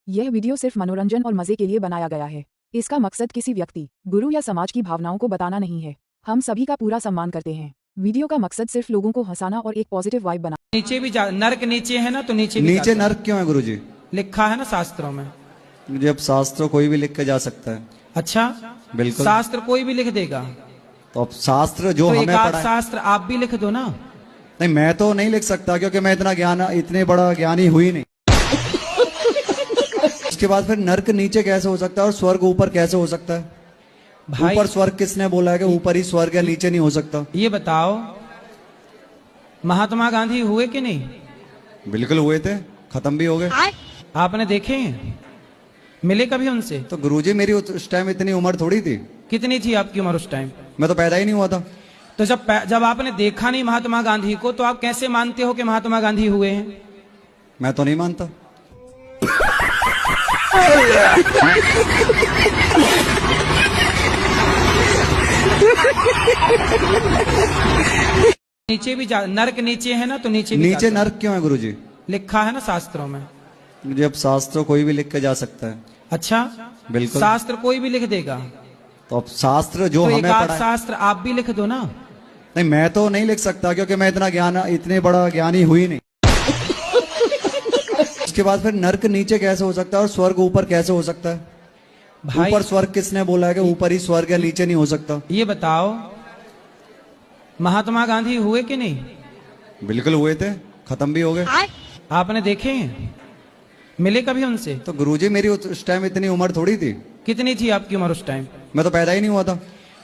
यह वीडियो सिर्फ मनोरंजन और मजे के लिए बनाया गया है। इसका मकसद किसी व्यक्ति, गुरु या समाज की भावनाओं को बताना नहीं है। हम सभी का पूरा सम्मान करते हैं। वीडियो का मकसद सिर्फ लोगों को हंसाना और एक पॉजिटिव वाइब बना। नीचे भी नर्क नीचे है ना, तो नीचे नर्क क्यों है गुरुजी? लिखा है ना शास्त्रों में। मुझे अब शास्त्र कोई भी लिख के जा सकता है। अच्छा, बिल्कुल शास्त्र कोई भी लिख देगा। तो अब शास्त्र जो तो हमें पढ़ा, शास्त्र आप भी लिख दो ना। नहीं, मैं तो नहीं लिख सकता क्योंकि मैं इतने बड़ा ज्ञानी हुई नहीं। उसके बाद फिर नर्क नीचे कैसे हो सकता है और स्वर्ग ऊपर कैसे हो सकता है? भाई ऊपर स्वर्ग किसने बोला है कि ऊपर ही स्वर्ग है, नीचे नहीं हो सकता? ये बताओ, महात्मा गांधी हुए कि नहीं? बिल्कुल हुए थे, खत्म भी हो गए। आपने देखे हैं? मिले कभी उनसे? तो गुरुजी मेरी उस टाइम इतनी उम्र थोड़ी थी। कितनी थी आपकी उम्र उस टाइम? मैं तो पैदा ही नहीं हुआ था। तो जब आपने देखा नहीं महात्मा गांधी को, तो आप कैसे मानते हो कि महात्मा गांधी हुए हैं? मैं तो नहीं मानता। नीचे भी नर्क नीचे है ना, तो नीचे नर्क क्यों है गुरुजी? लिखा है ना शास्त्रों में। मुझे अब शास्त्र कोई भी लिख के जा सकता है। अच्छा, बिल्कुल शास्त्र कोई भी लिख देगा। तो अब शास्त्र जो तो हमें पढ़ा, शास्त्र आप भी लिख दो ना। नहीं, मैं तो नहीं लिख सकता क्योंकि मैं इतने बड़ा ज्ञानी हुई नहीं। उसके बाद फिर नर्क नीचे कैसे हो सकता है और स्वर्ग ऊपर कैसे हो सकता है? भाई ऊपर स्वर्ग किसने बोला है कि ऊपर ही स्वर्ग है, नीचे नहीं हो सकता? ये बताओ, महात्मा गांधी हुए कि नहीं? बिल्कुल हुए थे, खत्म भी हो गए। आपने देखे हैं? मिले कभी उनसे? तो गुरुजी मेरी उस टाइम इतनी उम्र थोड़ी थी। कितनी थी आपकी उम्र उस टाइम? मैं तो पैदा ही नहीं हुआ था।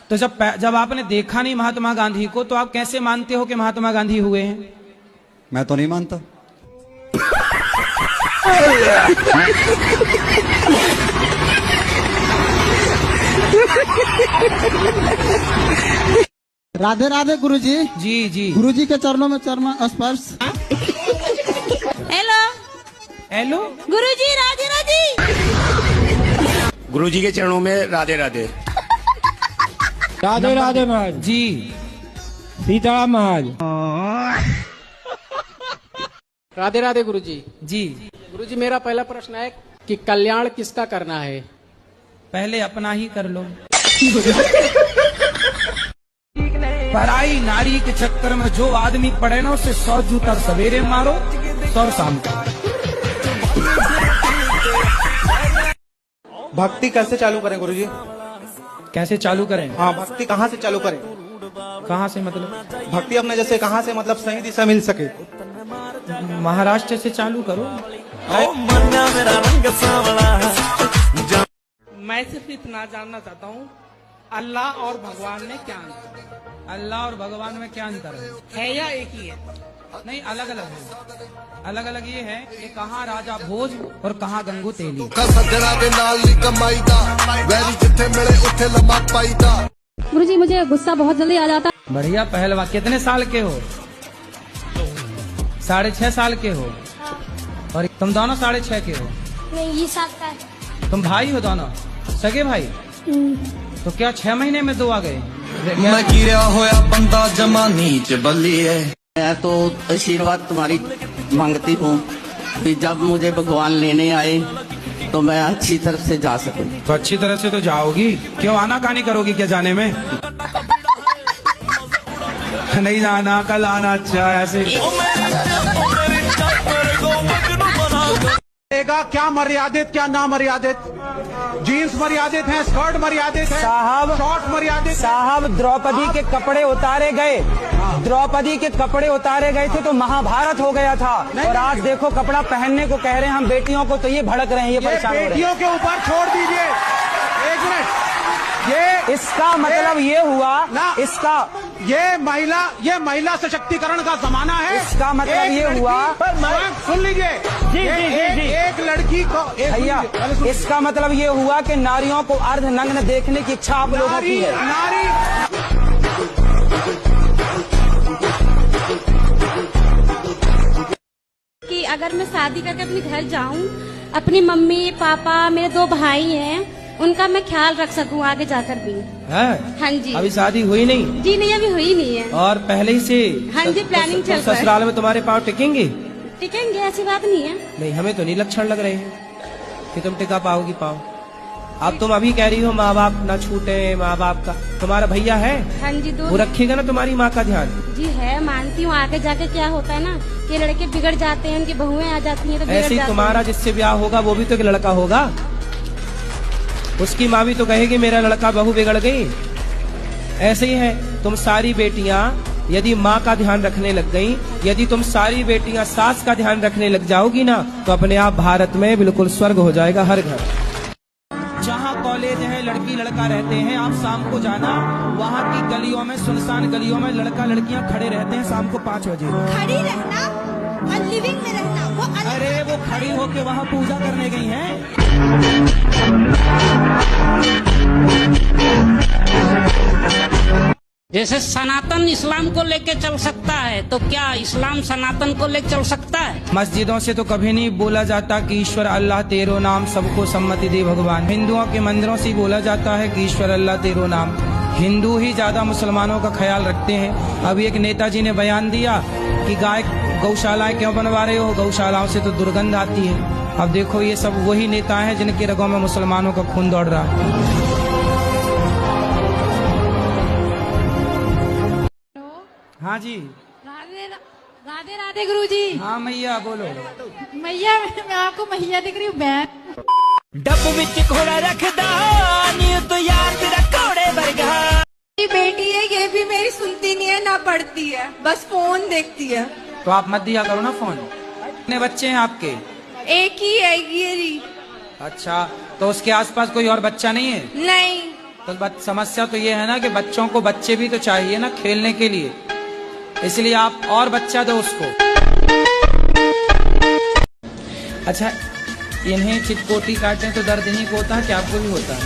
तो जब आपने देखा नहीं महात्मा गांधी को, तो आप कैसे मानते हो कि महात्मा गांधी हुए हैं? मैं तो नहीं मानता। राधे राधे गुरुजी। जी जी, गुरुजी के चरणों में चरण स्पर्श। हेलो हेलो गुरुजी, राधे राधे। गुरुजी के चरणों में राधे राधे। राधे राधे महाराज जी। सीताराम महाराज। राधे राधे गुरुजी। जी गुरुजी, मेरा पहला प्रश्न है कि कल्याण किसका करना है? पहले अपना ही कर लो। पराई नारी के चक्कर में जो आदमी पड़े ना, उसे 100 जूता सवेरे मारो, 100 शाम को। भक्ति कैसे चालू करें गुरुजी? कैसे चालू करें? हाँ, भक्ति कहाँ से चालू करें? कहाँ से मतलब? भक्ति अपने जैसे कहाँ से मतलब सही दिशा मिल सके? महाराष्ट्र से चालू करो। मैं सिर्फ इतना जानना चाहता हूँ, अल्लाह और भगवान में क्या अंतर है? अल्लाह और भगवान में क्या अंतर है या एक ही है? नहीं, अलग अलग है। अलग अलग ये है कि कहाँ राजा भोज और कहाँ गंगू तेली। गुरुजी, मुझे गुस्सा बहुत जल्दी आ जाता। बढ़िया पहलवा। कितने साल के हो? 6.5 साल के हो। और तुम दोनों 6.5 के हो? नहीं, ये 7 का है। तुम भाई हो दोनों? सगे भाई? तो क्या 6 महीने में 2 आ गए? मैं गिरा होया बंदा जमा नीच बल्ली है। मैं तो आशीर्वाद तुम्हारी मांगती हूँ कि जब मुझे भगवान लेने आए तो मैं अच्छी तरह से जा सकूं। तो अच्छी तरह से तो जाओगी, क्यों आनाकानी करोगी क्या जाने में? नहीं जाना, कल आना। अच्छा, ऐसे क्या मर्यादित क्या ना मर्यादित? जीन्स मर्यादित है, स्कर्ट मर्यादित है, साहब शॉर्ट मर्यादित। साहब, द्रौपदी के कपड़े उतारे गए। द्रौपदी के कपड़े उतारे गए थे तो महाभारत हो गया था। और आज देखो, कपड़ा पहनने को कह रहे हैं हम बेटियों को, तो ये भड़क रहे हैं, ये परेशान हो रहे हैं। बेटियों के ऊपर छोड़ दीजिए। एक मिनट, इसका मतलब ये हुआ ना, ये महिला सशक्तिकरण का जमाना है। इसका मतलब ये हुआ, सुन लीजिए जी, एक लड़की को भैया, इसका मतलब ये हुआ कि नारियों को अर्धनग्न देखने की इच्छा आप लोगों की है। कि अगर मैं शादी करके अपने घर जाऊं, अपनी मम्मी पापा, मेरे 2 भाई हैं, उनका मैं ख्याल रख सकूं आगे जाकर भी। है? हाँ जी। अभी शादी हुई नहीं? जी नहीं, अभी हुई नहीं है। और पहले ही से? हाँ जी, प्लानिंग चल रहा है। ससुराल में तुम्हारे पाँव टिकेंगे? टिकेंगे, ऐसी बात नहीं है। नहीं, हमें तो नहीं लक्षण लग रहे हैं। कि तुम टिका पाओगी पाओ। अब तुम अभी कह रही हो माँ बाप ना छूटे, माँ बाप का तुम्हारा भैया है? हाँ जी, दो। वो रखेगा ना तुम्हारी माँ का ध्यान? जी है, मानती हूँ। आगे जाके क्या होता है ना कि लड़के बिगड़ जाते हैं, उनकी बहुएं आ जाती हैं तो बिगड़ ऐसे ही जाते तुम्हारा जिससे ब्याह होगा वो भी तो एक लड़का होगा, उसकी माँ भी तो कहेगी मेरा लड़का बहू बिगड़ गई। ऐसे ही है, तुम सारी बेटियां यदि माँ का ध्यान रखने लग गई, यदि तुम सारी बेटियां सास का ध्यान रखने लग जाओगी ना, तो अपने आप भारत में बिल्कुल स्वर्ग हो जाएगा हर घर। जहाँ कॉलेज है, लड़की लड़का रहते हैं, आप शाम को जाना, वहाँ की गलियों में, सुनसान गलियों में लड़का लड़कियाँ खड़े रहते हैं शाम को 5 बजे। खड़ी रहना और लिविंग में रहना वो अलग। अरे वो खड़ी होके वहाँ पूजा करने गई हैं। जैसे सनातन इस्लाम को लेके चल सकता है, तो क्या इस्लाम सनातन को लेके चल सकता है? मस्जिदों से तो कभी नहीं बोला जाता कि ईश्वर अल्लाह तेरो नाम सबको सम्मति दे भगवान। हिंदुओं के मंदिरों से बोला जाता है कि ईश्वर अल्लाह तेरो नाम। हिंदू ही ज्यादा मुसलमानों का ख्याल रखते हैं। अभी एक नेताजी ने बयान दिया कि गाय गौशालाएं क्यों बनवा रहे हो, गौशालाओं से तो दुर्गंध आती है। अब देखो ये सब वही नेता हैं जिनके रगों में मुसलमानों का खून दौड़ रहा है। हाँ जी, राधे राधे राधे गुरुजी। हाँ मैया बोलो। मैया मैं आपको मैया दिख रही हूँ। बहन डब विच घोड़ा रखदा नी तो यार तेरा घोड़े वर्गा। मेरी बेटी है, ये भी मेरी सुनती नहीं है ना पढ़ती है, बस फोन देखती है। तो आप मत दिया करो ना फोन। कितने बच्चे हैं आपके? एक ही है ये रही। अच्छा, तो उसके आसपास कोई और बच्चा नहीं है? नहीं। तो समस्या तो ये है ना कि बच्चों को बच्चे भी तो चाहिए ना खेलने के लिए, इसलिए आप और बच्चा दो उसको। अच्छा, इन्हें चिटकोटी काटें तो दर्द नहीं होता है, क्या आपको भी होता है?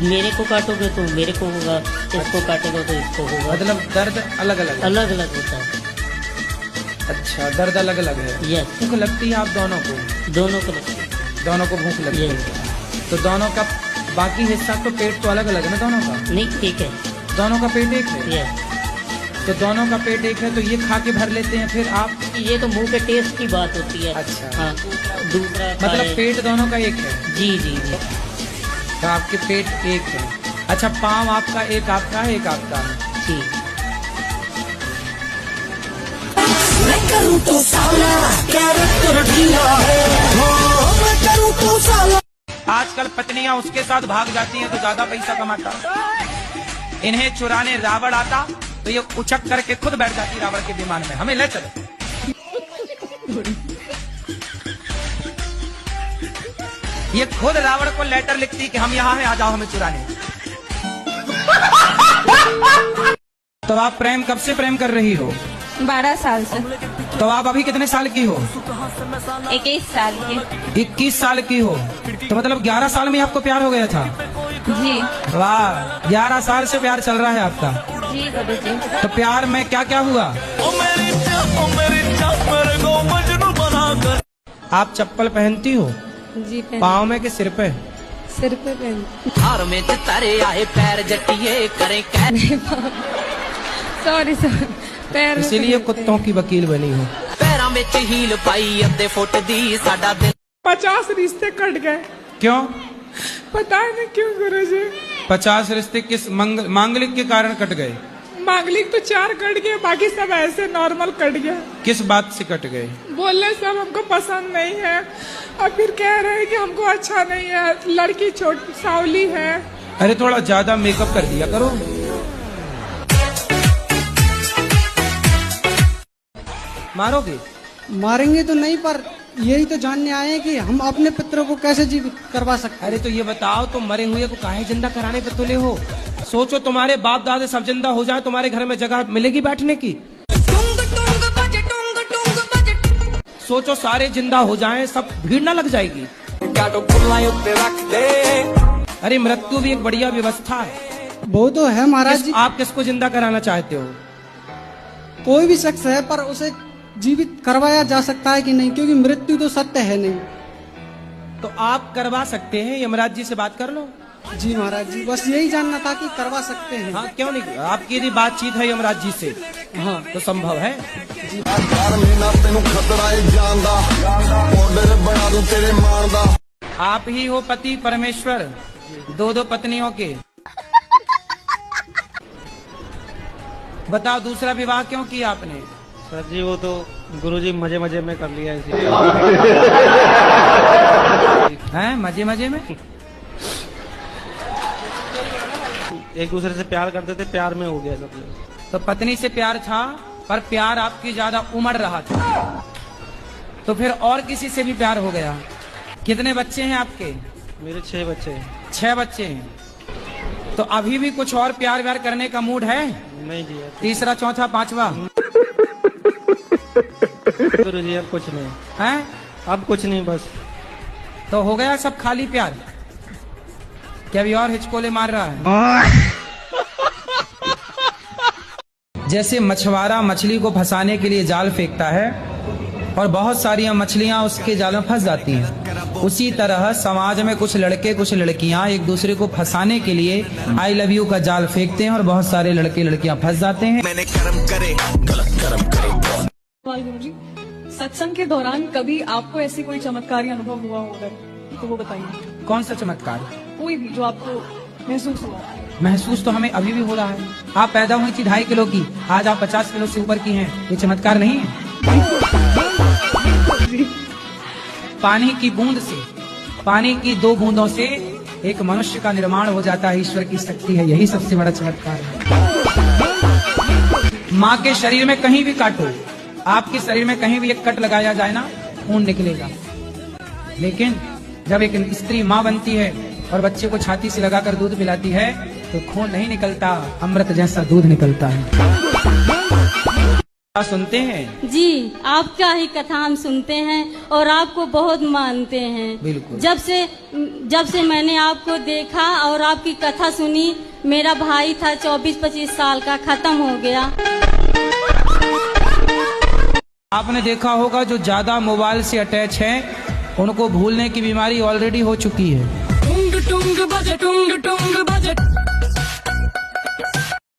मेरे को काटोगे तो मेरे को होगा, इसको काटोगे तो इसको होगा। मतलब दर्द अलग अलग अलग अलग होता है। अच्छा, दर्द अलग अलग है। यस। भूख लगती है आप दोनों को? दोनों को लगती है। दोनों को भूख लगती है। तो दोनों का बाकी हिस्सा तो पेट तो अलग अलग है ना दोनों का? नहीं, ठीक है। दोनों का पेट एक है? यस। तो दोनों का पेट एक है, तो ये खा के भर लेते हैं फिर आप? ये तो मुंह के टेस्ट की बात होती है। अच्छा। हाँ, दूसरा मतलब पेट दोनों का एक है? जी जी जी। तो आपके पेट एक है। अच्छा, पाँव आपका एक आपका है, एक आपका है? जी। मैं करूं तो साला कैरेक्टर ढीला है, मैं करूं तो साला। आजकल पत्नियां उसके साथ भाग जाती हैं तो ज्यादा पैसा कमाता। इन्हें चुराने रावण आता तो ये उचक करके खुद बैठ जाती रावण के विमान में, हमें ले चलो। ये खुद रावण को लेटर लिखती कि हम यहाँ हैं, आ जाओ हमें चुराने। तो आप प्रेम कब से प्रेम कर रही हो? 12 साल से। तो आप अभी कितने साल की हो? 21 साल की। 21 साल की हो, तो मतलब 11 साल में आपको प्यार हो गया था? जी। वाह, 11 साल से प्यार चल रहा है आपका? जी गुरुजी। तो प्यार में क्या क्या हुआ? आप चप्पल पहनती हो? जी पहन। पाँव में कि सिर पे? सिर पे पहन। हार में तारे आए पैर जटिए करे सॉरी सॉरी, पैर। इसीलिए कुत्तों की वकील बनी हो। पैरों में हील पाई अद्धे फुट दी साडा दिल। 50 रिश्ते कट गए। क्यों? पता नहीं क्यों गुरुजी। 50 रिश्ते किस मांगलिक के कारण कट गए? मांगलिक तो 4 कट गए, बाकी सब ऐसे नॉर्मल कट गया। किस बात से कट गए? बोले सब हमको पसंद नहीं है, और फिर कह रहे हैं कि हमको अच्छा नहीं है, लड़की छोटी सावली है। अरे थोड़ा ज्यादा मेकअप कर दिया करो। मारोगे? मारेंगे तो नहीं, पर यही तो जानने आए हैं कि हम अपने पितरों को कैसे जीवित करवा सकते हैं। अरे तो ये बताओ, तुम मरे हुए को काहे जिंदा कराने पे तुले हो? सोचो तुम्हारे बाप दादे सब जिंदा हो जाए, तुम्हारे घर में जगह मिलेगी बैठने की? सोचो सारे जिंदा हो जाएं, सब भीड़ ना लग जाएगी? अरे मृत्यु भी एक बढ़िया व्यवस्था है। वो तो है महाराज जी। आप किसको जिंदा कराना चाहते हो? कोई भी शख्स है, पर उसे जीवित करवाया जा सकता है कि नहीं, क्योंकि मृत्यु तो सत्य है नहीं। तो आप करवा सकते हैं, यमराज जी से बात कर लो। जी महाराज जी, बस यही जानना था कि करवा सकते हैं। हाँ, क्यों नहीं? आपकी यदि बातचीत है यमराज जी से, हाँ, तो संभव है। आप ही हो पति परमेश्वर, दो दो पत्नियों के। बताओ दूसरा विवाह क्यों किया आपने? सर जी वो तो गुरुजी मजे मजे में कर लिया इसीलिए। हैं मजे मजे में? एक दूसरे से प्यार करते थे, प्यार में हो गया सब। तो पत्नी से प्यार था, पर प्यार आपकी ज्यादा उमड़ रहा था, तो फिर और किसी से भी प्यार हो गया। कितने बच्चे हैं आपके? मेरे 6 बच्चे हैं। 6 बच्चे हैं। तो अभी भी कुछ और प्यार व्यार करने का मूड है? नहीं जी। तीसरा, चौथा, पांचवा? गुरुजी अब कुछ नहीं है, अब कुछ नहीं बस। तो हो गया सब खाली प्यार? क्या अभी और हिचकोले मार रहा है? जैसे मछुआरा मछली को फंसाने के लिए जाल फेंकता है और बहुत सारी मछलियां उसके जाल में फंस जाती हैं, उसी तरह समाज में कुछ लड़के कुछ लड़कियां एक दूसरे को फंसाने के लिए आई लव यू का जाल फेंकते हैं और बहुत सारे लड़के लड़कियां फंस जाते हैं। मैंने कर्म करे, गलत कर्म करे। गुरुजी, सत्संग के दौरान कभी आपको ऐसी कोई चमत्कारी अनुभव हुआ होगा तो वो बताइए। कौन सा चमत्कार? कोई भी जो आपको महसूस हुआ। महसूस तो हमें अभी भी हो रहा है। आप पैदा हुई थी 2.5 किलो की, आज आप 50 किलो से ऊपर की हैं। ये चमत्कार नहीं है? पानी की बूंद से, पानी की 2 बूंदों से एक मनुष्य का निर्माण हो जाता है। ईश्वर की शक्ति है, यही सबसे बड़ा चमत्कार है। माँ के शरीर में कहीं भी काटो, आपके शरीर में कहीं भी एक कट लगाया जाए ना, खून निकलेगा। लेकिन जब एक स्त्री माँ बनती है और बच्चे को छाती से लगाकर दूध पिलाती है तो खून नहीं निकलता, अमृत जैसा दूध निकलता है। सुनते हैं जी, आपका ही कथा हम सुनते हैं और आपको बहुत मानते हैं। बिल्कुल। जब से मैंने आपको देखा और आपकी कथा सुनी, मेरा भाई था 24-25 साल का, खत्म हो गया। आपने देखा होगा जो ज्यादा मोबाइल से अटैच है उनको भूलने की बीमारी ऑलरेडी हो चुकी है। टुंग टुंग बजे, टुंग टुंग बजे।